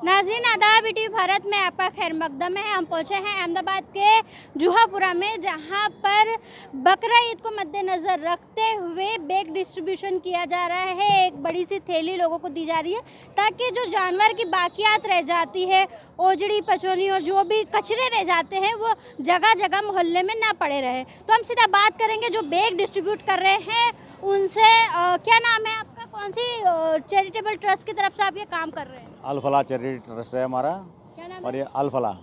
नाज़रीन आदाब, ईटीवी भारत में आपका खैर मकदम है। हम पहुंचे हैं अहमदाबाद के जुहापुरा में, जहां पर बकरा ईद को मद्देनज़र रखते हुए बैग डिस्ट्रीब्यूशन किया जा रहा है। एक बड़ी सी थैली लोगों को दी जा रही है ताकि जो जानवर की बाकियात रह जाती है, ओजड़ी पचौनी और जो भी कचरे रह जाते हैं, वो जगह जगह मोहल्ले में ना पड़े रहे। तो हम सीधा बात करेंगे जो बैग डिस्ट्रीब्यूट कर रहे हैं उनसे। क्या नाम है आपका? कौन सी चैरिटेबल ट्रस्ट की तरफ से आप ये काम कर रहे हैं? अल फलाह चैरिटी ट्रस्ट है हमारा। क्या नाम और है? ये अल फलाह।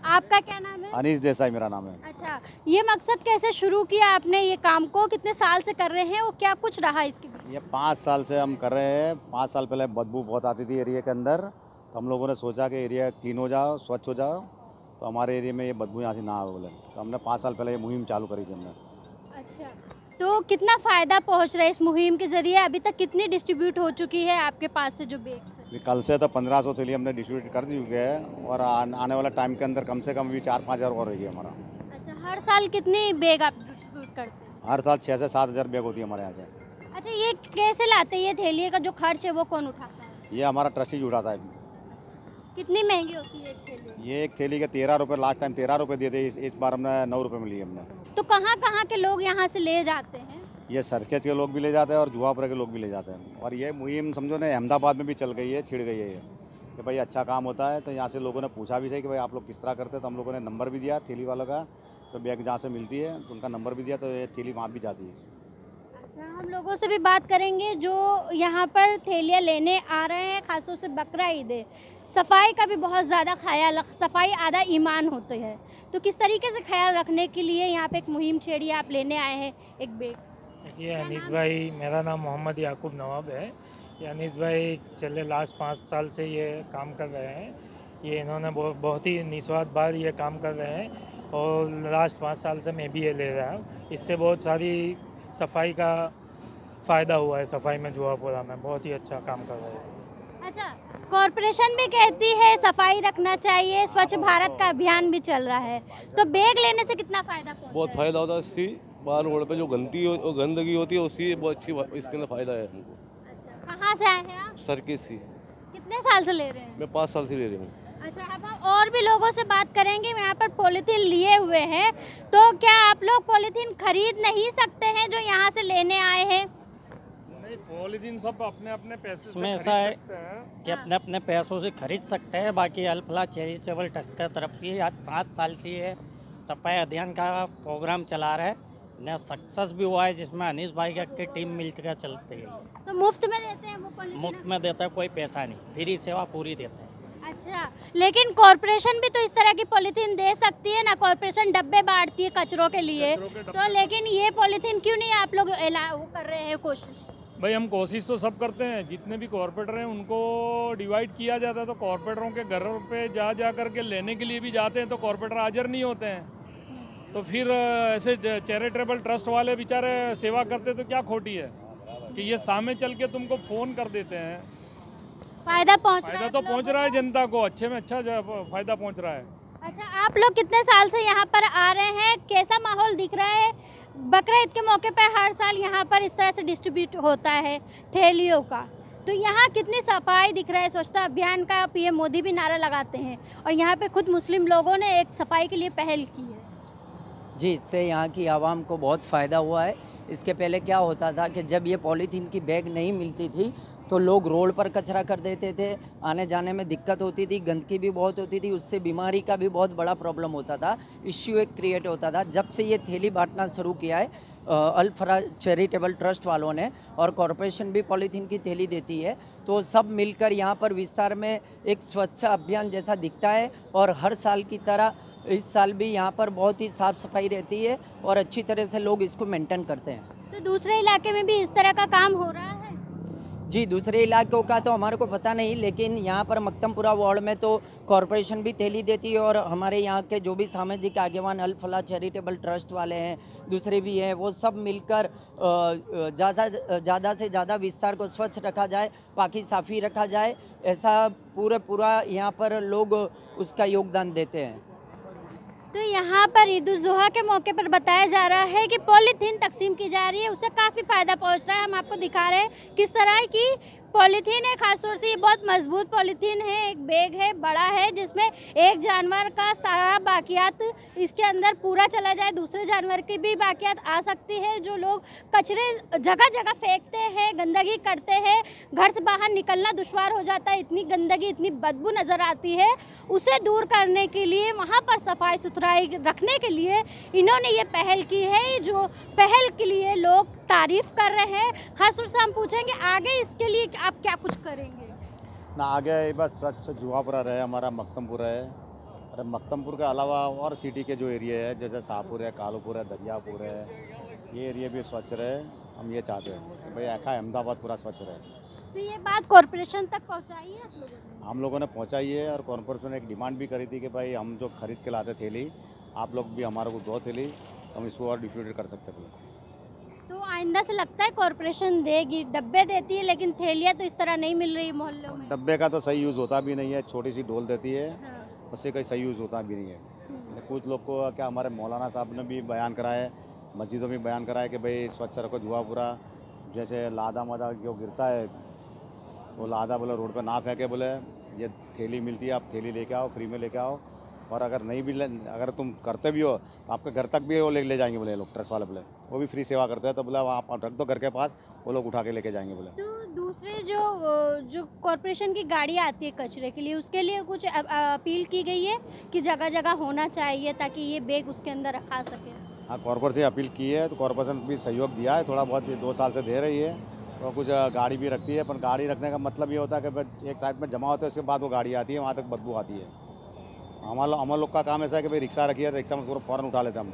आपका क्या नाम है? अनीस देसाई मेरा नाम है। अच्छा, ये मकसद कैसे शुरू किया आपने ये काम को? कितने साल से कर रहे हैं और क्या कुछ रहा इसके बीच? ये 5 साल से हम कर रहे हैं। 5 साल पहले बदबू बहुत आती थी एरिया के अंदर, तो हम लोगों ने सोचा कि एरिया क्लीन हो जाओ, स्वच्छ हो जाओ, तो हमारे एरिया में ये बदबू यहाँ से ना आवे बोले, तो हमने 5 साल पहले ये मुहिम चालू करी थी हमने। अच्छा, तो कितना फ़ायदा पहुंच रहा है इस मुहिम के ज़रिए? अभी तक कितनी डिस्ट्रीब्यूट हो चुकी है आपके पास से जो बैग? ये कल से तो 1500 थैली हमने डिस्ट्रीब्यूट कर चुके हैं, और आने वाला टाइम के अंदर कम से कम भी 4-5 हज़ार और रही है हमारा। अच्छा, हर साल कितनी बैग आप डिस्ट्रीब्यूट करते हैं? हर साल 6 से 7 हज़ार बैग होती है हमारे यहाँ से। अच्छा, ये कैसे लाते हैं? ये थैली का जो खर्च है वो कौन उठाता है? ये हमारा ट्रस्टी उठाता है। कितनी महंगी होती है एक थैली? ये एक थैली के 13 रुपये, लास्ट टाइम 13 रुपये दिए थे, इस बार हमने 9 रुपये में लिए हमने। तो कहाँ कहाँ के लोग यहाँ से ले जाते हैं? ये सरखेज के लोग भी ले जाते हैं और जुहापुरा के लोग भी ले जाते हैं। और ये मुहिम समझो ना अहमदाबाद में भी चल गई है, छिड़ गई है ये, कि भाई अच्छा काम होता है। तो यहाँ से लोगों ने पूछा भी सही कि भाई आप लोग किस तरह करते हैं, तो हम लोगों ने नंबर भी दिया थैली वालों का, तो बैग जहाँ से मिलती है तो उनका नंबर भी दिया, तो ये थैली वहाँ भी जाती है। अच्छा, हम लोगों से भी बात करेंगे जो यहाँ पर थैलियाँ लेने आ रहे हैं। खासतौर से बकरा ईद है, सफाई का भी बहुत ज़्यादा ख्याल, सफाई आधा ईमान होती है, तो किस तरीके से ख्याल रखने के लिए यहाँ पे एक मुहिम छेड़ी आप लेने आए हैं एक बैग? ये अनीस भाई, मेरा नाम मोहम्मद याकूब नवाब है। ये अनीस भाई चले लास्ट 5 साल से ये काम कर रहे हैं। ये इन्होंने बहुत ही निस्वार्थ भाव ये काम कर रहे हैं, और लास्ट 5 साल से मैं भी ये ले रहा हूँ। इससे बहुत सारी सफाई का फ़ायदा हुआ है। सफाई में जुहापुरा में बहुत ही अच्छा काम कर रहे हैं। अच्छा, कॉरपोरेशन भी कहती है सफाई रखना चाहिए, स्वच्छ भारत का अभियान भी चल रहा है, तो बैग लेने से कितना फ़ायदा पहुँचता है? बहुत फ़ायदा होता है इससे। बाहर रोड पे जो गंदगी होती है उससे बहुत अच्छी, इसके अंदर फ़ायदा है हमको। अच्छा, कहाँ से आए हैं आप? सर्किस से। कितने साल से ले रहे हैं? मैं 5 साल से ले रही हूँ। अच्छा, अब हम और भी लोगों से बात करेंगे। यहाँ पर पॉलीथीन लिए हुए हैं, तो क्या आप लोग पॉलीथीन खरीद नहीं सकते हैं जो यहाँ से लेने आए हैं? नहीं, पॉलीथीन सब अपने अपने पैसे से इसमें खरीद ऐसा है सकते हैं। कि अपने अपने पैसों से खरीद सकते हैं। बाकी अल फलाह चैरिटेबल ट्रस्ट की तरफ से आज 5 साल से ये सफाई अभियान का प्रोग्राम चला रहा है। नया सक्सेस भी हुआ है, जिसमें अनीस भाई की टीम मिलकर चलती है। तो मुफ्त में देते हैं वो पॉलीथीन? मुफ्त में देता है, कोई पैसा नहीं, फ्री सेवा पूरी देता है। अच्छा, लेकिन कॉरपोरेशन भी तो इस तरह की पॉलीथीन दे सकती है ना? कॉरपोरेशन डब्बे बांटती है कचरों के लिए, तो लेकिन ये पॉलीथीन क्यों नहीं आप लोग वो कर रहे हैं कोशिश? भाई हम कोशिश तो सब करते हैं, जितने भी कॉर्पोरेटर हैं उनको डिवाइड किया जाता है, तो कॉर्पोरेटरों के घरों पे जा कर के लेने के लिए भी जाते हैं, तो कॉर्पोरेटर हाजिर नहीं होते हैं। तो फिर ऐसे चैरिटेबल ट्रस्ट वाले बेचारे सेवा करते तो क्या खोटी है कि ये सामने चल के तुमको फ़ोन कर देते हैं। फायदा पहुंच रहा फायदा है तो लोगों पहुंच रहा है को? जनता को, अच्छे में अच्छा फायदा पहुंच रहा है। अच्छा, आप लोग कितने साल से यहाँ पर आ रहे हैं? कैसा माहौल दिख रहा है? बकरा ईद के मौके पर हर साल यहाँ पर इस तरह से डिस्ट्रीब्यूट होता है थैलियों का, तो यहाँ कितनी सफाई दिख रहा है? स्वच्छता अभियान का पीएम मोदी भी नारा लगाते हैं, और यहाँ पे खुद मुस्लिम लोगों ने एक सफाई के लिए पहल की है। जी, इससे यहाँ की आवाम को बहुत फ़ायदा हुआ है। इसके पहले क्या होता था कि जब ये पॉलीथीन की बैग नहीं मिलती थी तो लोग रोड पर कचरा कर देते थे, आने जाने में दिक्कत होती थी, गंदगी भी बहुत होती थी, उससे बीमारी का भी बहुत बड़ा प्रॉब्लम होता था, इश्यू एक क्रिएट होता था। जब से ये थैली बांटना शुरू किया है अल फलाह चैरिटेबल ट्रस्ट वालों ने, और कॉरपोरेशन भी पॉलीथीन की थैली देती है, तो सब मिलकर यहाँ पर विस्तार में एक स्वच्छ अभियान जैसा दिखता है। और हर साल की तरह इस साल भी यहाँ पर बहुत ही साफ़ सफाई रहती है और अच्छी तरह से लोग इसको मेंटेन करते हैं। तो दूसरे इलाके में भी इस तरह का काम हो रहा है? जी, दूसरे इलाकों का तो हमारे को पता नहीं, लेकिन यहाँ पर मक्तमपुरा वार्ड में तो कॉरपोरेशन भी थैली देती है, और हमारे यहाँ के जो भी सामाजिक आगेवान अल फलाह चैरिटेबल ट्रस्ट वाले हैं, दूसरे भी हैं, वो सब मिलकर ज़्यादा से ज़्यादा विस्तार को स्वच्छ रखा जाए, पाकी साफ़ी रखा जाए, ऐसा पूरा यहाँ पर लोग उसका योगदान देते हैं। तो यहाँ पर ईद उल जुहा के मौके पर बताया जा रहा है कि पॉलीथीन तकसीम की जा रही है, उससे काफ़ी फ़ायदा पहुँच रहा है। हम आपको दिखा रहे हैं किस तरह की पॉलीथीन है, खासतौर से ये बहुत मजबूत पॉलीथीन है, एक बैग है, बड़ा है, जिसमें एक जानवर का सारा बाकियात इसके अंदर पूरा चला जाए, दूसरे जानवर की भी बाकियात आ सकती है। जो लोग कचरे जगह जगह फेंकते हैं, गंदगी करते हैं, घर से बाहर निकलना दुश्वार हो जाता है, इतनी गंदगी, इतनी बदबू नज़र आती है, उसे दूर करने के लिए, वहाँ पर सफाई सुथराई रखने के लिए इन्होंने ये पहल की है, जो पहल के लिए लोग तारीफ कर रहे हैं। खासतौर से हम पूछेंगे आगे इसके लिए आप क्या कुछ करेंगे? ना आगे बस स्वच्छ जुहापुरा रहे, हमारा मक्तमपुर है, और मक्तमपुर के अलावा और सिटी के जो एरिया है जैसे शाहपुर है, कालूपुर है, दरियापुर है, ये एरिया भी स्वच्छ रहे। हम ये चाहते हैं कि भाई आखा अहमदाबाद पूरा स्वच्छ रहे। तो ये बात कॉरपोरेशन तक पहुंचाई है आप लोगों ने? हम लोगों ने पहुंचाई है, और कॉरपोरेशन ने एक डिमांड भी करी थी कि भाई हम जो खरीद के लाते थैली, आप लोग भी हमारे को 2 थैली, हम इसको और डिस्ट्रीब्यूट कर सकते हैं। तो आइंदा से लगता है कॉरपोरेशन देगी, डब्बे देती है लेकिन थैलियाँ तो इस तरह नहीं मिल रही मोहल्लों में। डब्बे का तो सही यूज़ होता भी नहीं है, छोटी सी डोल देती है, हाँ। उससे कोई सही यूज़ होता भी नहीं है। कुछ लोग को क्या, हमारे मौलाना साहब ने भी बयान करा है, मस्जिदों में बयान करा है कि भाई स्वच्छ रखो जुहापुरा, जैसे लादा मादा जो गिरता है वो लादा बोले रोड पे ना फेंके, बोले ये थैली मिलती है, आप थैली लेके आओ, फ्री में लेके आओ, और अगर नहीं भी अगर तुम करते भी हो तो आपके घर तक भी वो ले जाएंगे बोले लोग, ट्रस्ट वाले बोले, वो भी फ्री सेवा करते हैं, तो बोले आप रख दो घर के पास, वो लोग उठा के लेके जाएंगे बोले। तो दूसरे जो कॉरपोरेशन की गाड़ी आती है कचरे के लिए, उसके लिए कुछ अपील की गई है कि जगह जगह होना चाहिए ताकि ये बैग उसके अंदर रखा सके? हाँ, कॉरपोरेशन से अपील की है, तो कॉरपोरेशन भी सहयोग दिया है, थोड़ा बहुत 2 साल से दे रही है, तो कुछ गाड़ी भी रखती है, पर गाड़ी रखने का मतलब ये होता है कि एक साइड में जमा होता है, उसके बाद वो गाड़ी आती है, वहाँ तक बदबू आती है। हम लोग का काम ऐसा है कि भाई रिक्शा रखी है तो रिक्शा में पूरा फ़ौरन उठा लेते हम,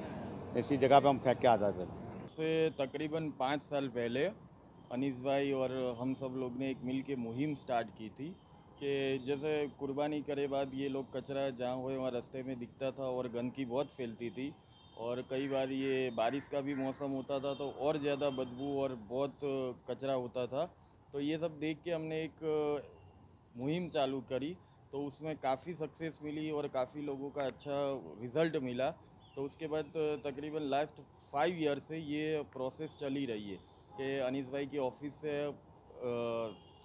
इसी जगह पे हम फेंक के आ जाते थे। से तकरीबन 5 साल पहले अनीस भाई और हम सब लोग ने एक मिल के मुहिम स्टार्ट की थी कि जैसे कुर्बानी करे बाद ये लोग कचरा जहाँ हुए वहाँ रास्ते में दिखता था और गंदगी बहुत फैलती थी, और कई बार ये बारिश का भी मौसम होता था तो और ज़्यादा बदबू और बहुत कचरा होता था। तो ये सब देख के हमने एक मुहिम चालू करी, तो उसमें काफ़ी सक्सेस मिली और काफ़ी लोगों का अच्छा रिज़ल्ट मिला। तो उसके बाद तकरीबन लास्ट 5 ईयर से ये प्रोसेस चली रही है कि अनीस भाई की ऑफिस से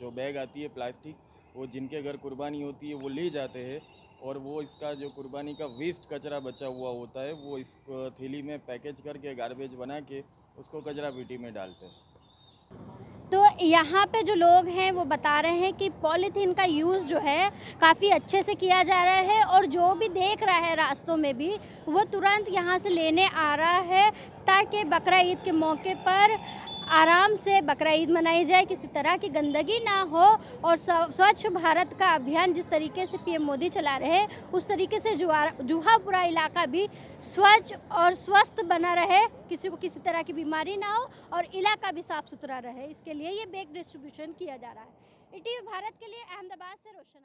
जो बैग आती है प्लास्टिक, वो जिनके घर कुर्बानी होती है वो ले जाते हैं, और वो इसका जो कुर्बानी का वेस्ट कचरा बचा हुआ होता है वो इस थैली में पैकेज करके गार्बेज बना के उसको कचरा पेटी में डालते हैं। तो यहाँ पे जो लोग हैं वो बता रहे हैं कि पॉलीथीन का यूज़ जो है काफ़ी अच्छे से किया जा रहा है, और जो भी देख रहा है रास्तों में भी वो तुरंत यहाँ से लेने आ रहा है, ताकि बकरा ईद के मौके पर आराम से बकरा ईद मनाई जाए, किसी तरह की गंदगी ना हो, और स्वच्छ भारत का अभियान जिस तरीके से पीएम मोदी चला रहे हैं उस तरीके से जुहापुरा इलाका भी स्वच्छ और स्वस्थ बना रहे, किसी को किसी तरह की बीमारी ना हो और इलाका भी साफ सुथरा रहे। इसके लिए ये बैग डिस्ट्रीब्यूशन किया जा रहा है। ईटीवी भारत के लिए अहमदाबाद से रोशन।